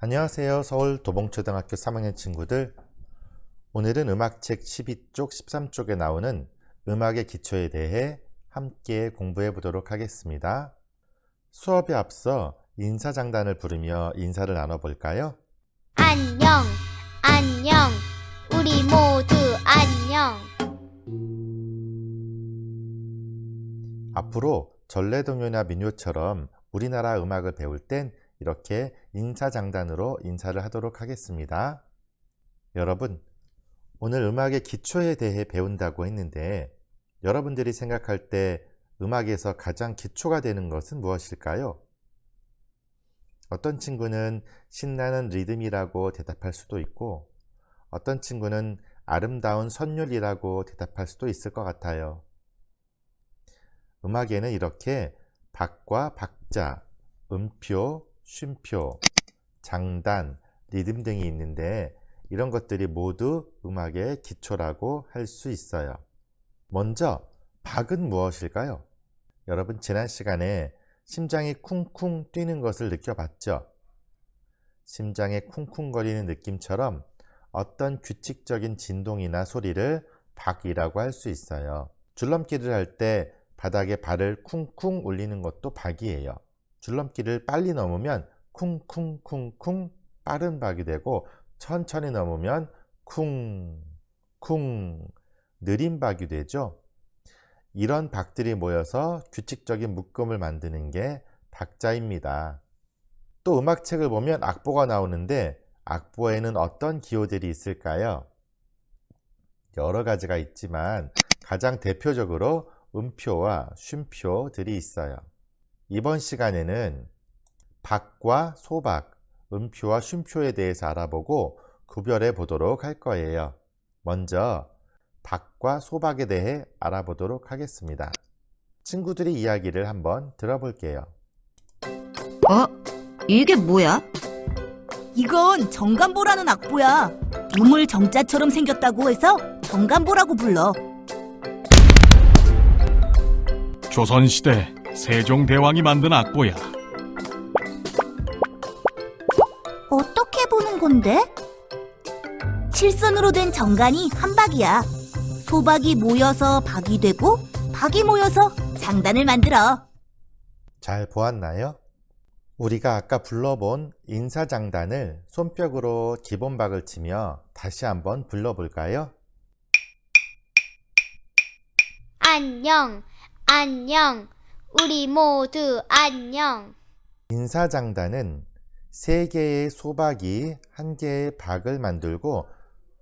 안녕하세요. 서울 도봉초등학교 3학년 친구들. 오늘은 음악책 12쪽, 13쪽에 나오는 음악의 기초에 대해 함께 공부해 보도록 하겠습니다. 수업에 앞서 인사장단을 부르며 인사를 나눠볼까요? 안녕, 안녕, 우리 모두 안녕. 앞으로 전래동요나 민요처럼 우리나라 음악을 배울 땐 이렇게 인사장단으로 인사를 하도록 하겠습니다. 여러분, 오늘 음악의 기초에 대해 배운다고 했는데 여러분들이 생각할 때 음악에서 가장 기초가 되는 것은 무엇일까요? 어떤 친구는 신나는 리듬이라고 대답할 수도 있고 어떤 친구는 아름다운 선율이라고 대답할 수도 있을 것 같아요. 음악에는 이렇게 박과 박자, 음표, 쉼표, 장단, 리듬 등이 있는데 이런 것들이 모두 음악의 기초라고 할 수 있어요. 먼저 박은 무엇일까요? 여러분 지난 시간에 심장이 쿵쿵 뛰는 것을 느껴봤죠? 심장의 쿵쿵거리는 느낌처럼 어떤 규칙적인 진동이나 소리를 박이라고 할 수 있어요. 줄넘기를 할 때 바닥에 발을 쿵쿵 울리는 것도 박이에요. 줄넘기를 빨리 넘으면 쿵쿵쿵쿵 빠른 박이 되고 천천히 넘으면 쿵쿵 느린 박이 되죠. 이런 박들이 모여서 규칙적인 묶음을 만드는 게 박자입니다. 또 음악책을 보면 악보가 나오는데 악보에는 어떤 기호들이 있을까요? 여러 가지가 있지만 가장 대표적으로 음표와 쉼표들이 있어요. 이번 시간에는 박과 소박, 음표와 쉼표에 대해서 알아보고 구별해 보도록 할 거예요. 먼저 박과 소박에 대해 알아보도록 하겠습니다. 친구들의 이야기를 한번 들어볼게요. 이게 뭐야? 이건 정간보라는 악보야. 우물 정자처럼 생겼다고 해서 정간보라고 불러. 조선시대 세종대왕이 만든 악보야. 어떻게 보는 건데? 칠선으로 된 정간이 한 박이야. 소박이 모여서 박이 되고 박이 모여서 장단을 만들어. 잘 보았나요? 우리가 아까 불러본 인사장단을 손뼉으로 기본박을 치며 다시 한번 불러볼까요? 안녕, 안녕, 우리 모두 안녕. 인사장단은 3개의 소박이 1개의 박을 만들고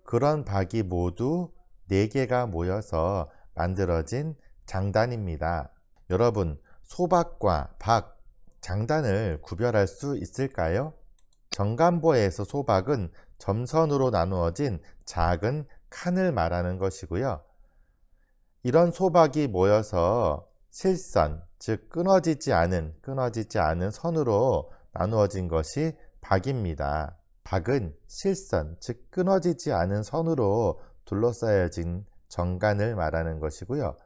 그런 박이 모두 4개가 모여서 만들어진 장단입니다. 여러분, 소박과 박, 장단을 구별할 수 있을까요? 정간보에서 소박은 점선으로 나누어진 작은 칸을 말하는 것이고요. 이런 소박이 모여서 실선, 즉 끊어지지 않은 선으로 나누어진 것이 박입니다. 박은 실선, 즉 끊어지지 않은 선으로 둘러싸여진 정간을 말하는 것이고요.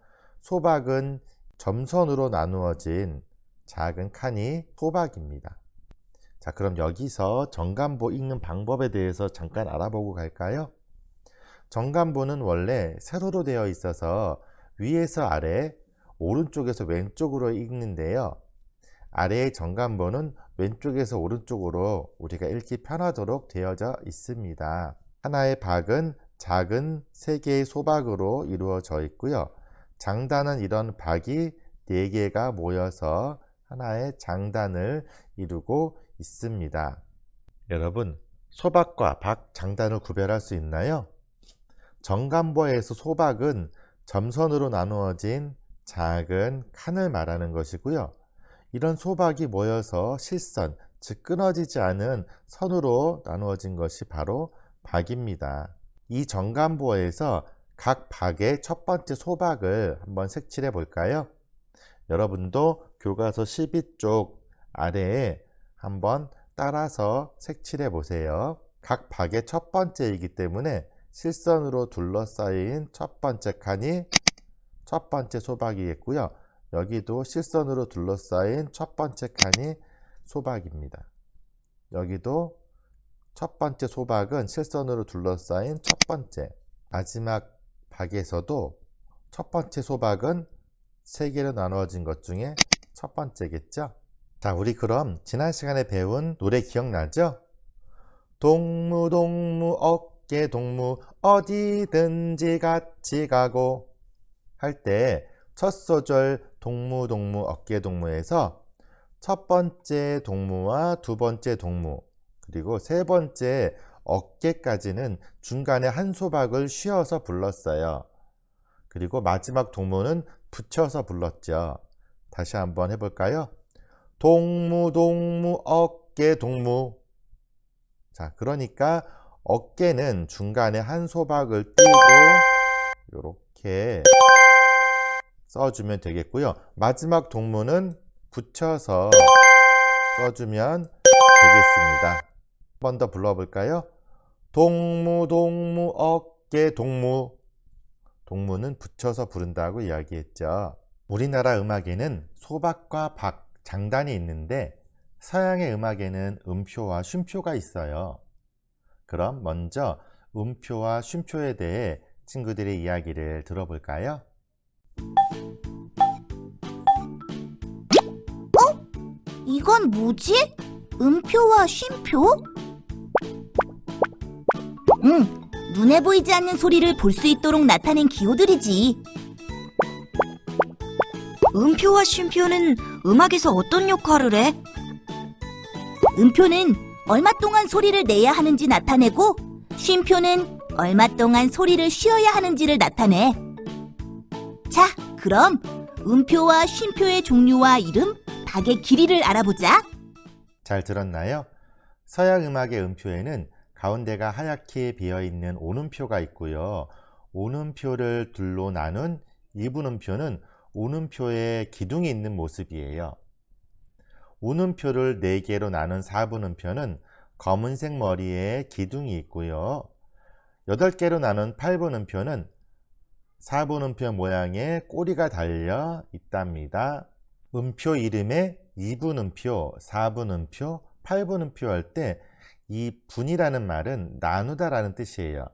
소박은 점선으로 나누어진 작은 칸이 소박입니다. 자, 그럼 여기서 정간보 읽는 방법에 대해서 잠깐 알아보고 갈까요? 정간보는 원래 세로로 되어 있어서 위에서 아래, 오른쪽에서 왼쪽으로 읽는데요. 아래의 정간보는 왼쪽에서 오른쪽으로 우리가 읽기 편하도록 되어져 있습니다. 하나의 박은 작은 3개의 소박으로 이루어져 있고요. 장단은 이런 박이 4개가 모여서 하나의 장단을 이루고 있습니다. 여러분, 소박과 박, 장단을 구별할 수 있나요? 정간보에서 소박은 점선으로 나누어진 작은 칸을 말하는 것이고요. 이런 소박이 모여서 실선, 즉 끊어지지 않은 선으로 나누어진 것이 바로 박입니다. 이 정간보에서 각 박의 첫 번째 소박을 한번 색칠해 볼까요? 여러분도 교과서 12쪽 아래에 한번 따라서 색칠해 보세요. 각 박의 첫 번째이기 때문에 실선으로 둘러싸인 첫 번째 칸이 첫 번째 소박이겠고요. 여기도 실선으로 둘러싸인 첫 번째 칸이 소박입니다. 여기도 첫 번째 소박은 실선으로 둘러싸인 첫 번째. 마지막 박에서도 첫 번째 소박은 세 개로 나누어진 것 중에 첫 번째겠죠? 자, 우리 그럼 지난 시간에 배운 노래 기억나죠? 동무 동무 어깨 동무 어디든지 같이 가고 할 때 첫 소절 동무 동무 어깨 동무에서 첫 번째 동무와 두 번째 동무 그리고 세 번째 어깨까지는 중간에 한 소박을 쉬어서 불렀어요. 그리고 마지막 동무는 붙여서 불렀죠. 다시 한번 해볼까요? 동무 동무 어깨 동무. 자, 그러니까 어깨는 중간에 한 소박을 띄고 이렇게 써주면 되겠고요. 마지막 동무는 붙여서 써주면 되겠습니다. 한 번 더 불러볼까요? 동무 동무 어깨 동무. 동무는 붙여서 부른다고 이야기했죠. 우리나라 음악에는 소박과 박, 장단이 있는데 서양의 음악에는 음표와 쉼표가 있어요. 그럼 먼저 음표와 쉼표에 대해 친구들의 이야기를 들어볼까요? 이건 뭐지? 음표와 쉼표? 눈에 보이지 않는 소리를 볼 수 있도록 나타낸 기호들이지. 음표와 쉼표는 음악에서 어떤 역할을 해? 음표는 얼마 동안 소리를 내야 하는지 나타내고 쉼표는 얼마 동안 소리를 쉬어야 하는지를 나타내. 자, 그럼 음표와 쉼표의 종류와 이름, 박의 길이를 알아보자. 잘 들었나요? 서양 음악의 음표에는 가운데가 하얗게 비어있는 오음표가 있고요. 오음표를 둘로 나눈 이분음표는 오음표에 기둥이 있는 모습이에요. 오음표를 4개로 나눈 4분음표는 검은색 머리에 기둥이 있고요. 8개로 나눈 8분음표는 4분음표 모양의 꼬리가 달려 있답니다. 음표 이름에 2분음표, 4분음표, 8분음표 할 때 이 분이라는 말은 나누다라는 뜻이에요.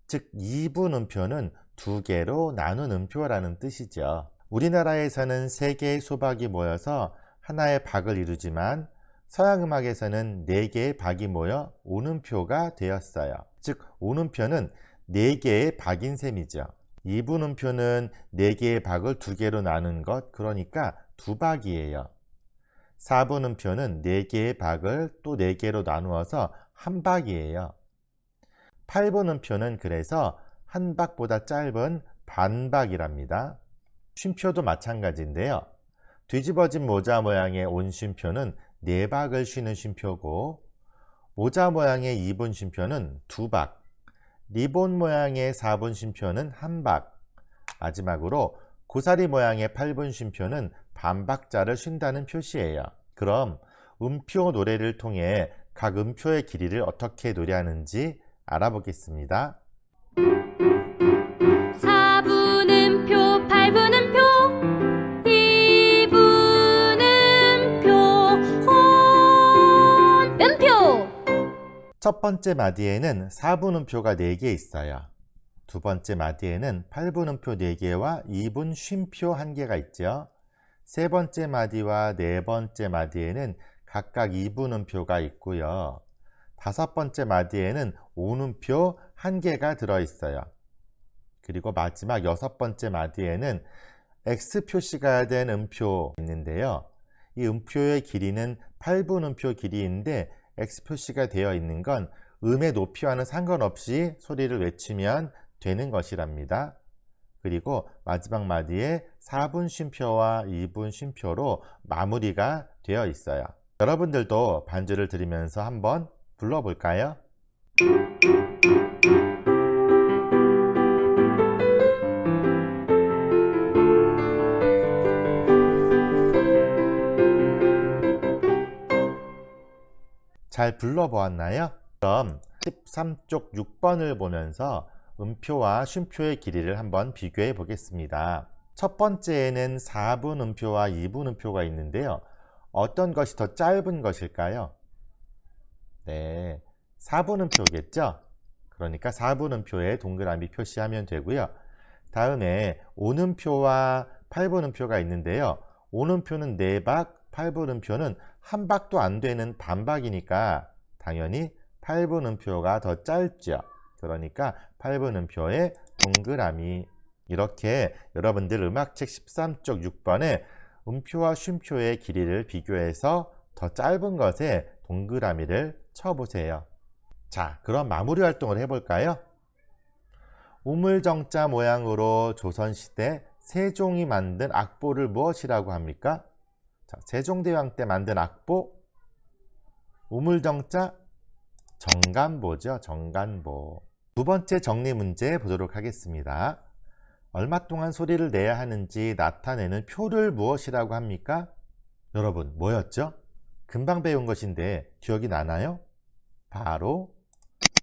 즉 2분음표는 2개로 나눈 음표라는 뜻이죠. 우리나라에서는 3개의 소박이 모여서 하나의 박을 이루지만 서양 음악에서는 4개의 박이 모여 오음표가 되었어요. 즉 오음표는 4개의 박인 셈이죠. 2분음표는 4개의 박을 2개로 나눈 것, 그러니까 2박이에요. 4분음표는 4개의 박을 또 4개로 나누어서 한 박이에요. 8분음표는 그래서 한 박보다 짧은 반박이랍니다. 쉼표도 마찬가지인데요. 뒤집어진 모자 모양의 온쉼표는 4박을 쉬는 쉼표고, 모자 모양의 2분 쉼표는 2박, 리본 모양의 4분 쉼표는 1박, 마지막으로 고사리 모양의 8분 쉼표는 반박자를 쉰다는 표시예요. 그럼 음표 노래를 통해 각 음표의 길이를 어떻게 노래하는지 알아보겠습니다. 4분음표, 8분음표, 2분음표, 혼음표. 첫 번째 마디에는 4분음표가 4개 있어요. 두 번째 마디에는 8분음표 4개와 2분 쉼표 1개가 있죠. 세 번째 마디와 네 번째 마디에는 각각 2분음표가 있고요. 다섯 번째 마디에는 오음표 1개가 들어있어요. 그리고 마지막 여섯 번째 마디에는 X 표시가 된 음표 있는데요. 이 음표의 길이는 8분음표 길이인데 X 표시가 되어 있는 건 음의 높이와는 상관없이 소리를 외치면 되는 것이랍니다. 그리고 마지막 마디에 4분 쉼표와 2분 쉼표로 마무리가 되어 있어요. 여러분들도 반주를 들으면서 한번 불러볼까요? 잘 불러보았나요? 그럼 13쪽 6번을 보면서 음표와 쉼표의 길이를 한번 비교해 보겠습니다. 첫 번째에는 4분 음표와 2분 음표가 있는데요. 어떤 것이 더 짧은 것일까요? 네, 4분음표겠죠? 그러니까 4분음표에 동그라미 표시하면 되고요. 다음에 오음표와 8분음표가 있는데요. 오음표는 4박, 8분음표는 한 박도 안 되는 반박이니까 당연히 8분음표가 더 짧죠. 그러니까 8분음표에 동그라미. 이렇게 여러분들 음악책 13쪽 6번에 음표와 쉼표의 길이를 비교해서 더 짧은 것에 동그라미를 쳐보세요. 자, 그럼 마무리 활동을 해볼까요? 우물정자 모양으로 조선시대 세종이 만든 악보를 무엇이라고 합니까? 자, 세종대왕 때 만든 악보, 우물정자, 정간보죠. 정간보. 두 번째 정리 문제 보도록 하겠습니다. 얼마 동안 소리를 내야 하는지 나타내는 표를 무엇이라고 합니까? 여러분, 뭐였죠? 금방 배운 것인데 기억이 나나요? 바로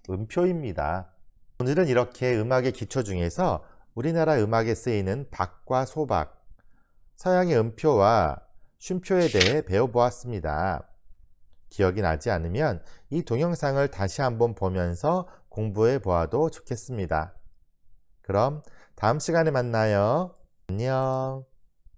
음표입니다. 오늘은 이렇게 음악의 기초 중에서 우리나라 음악에 쓰이는 박과 소박, 서양의 음표와 쉼표에 대해 배워보았습니다. 기억이 나지 않으면 이 동영상을 다시 한번 보면서 공부해 보아도 좋겠습니다. 그럼 다음 시간에 만나요. 안녕.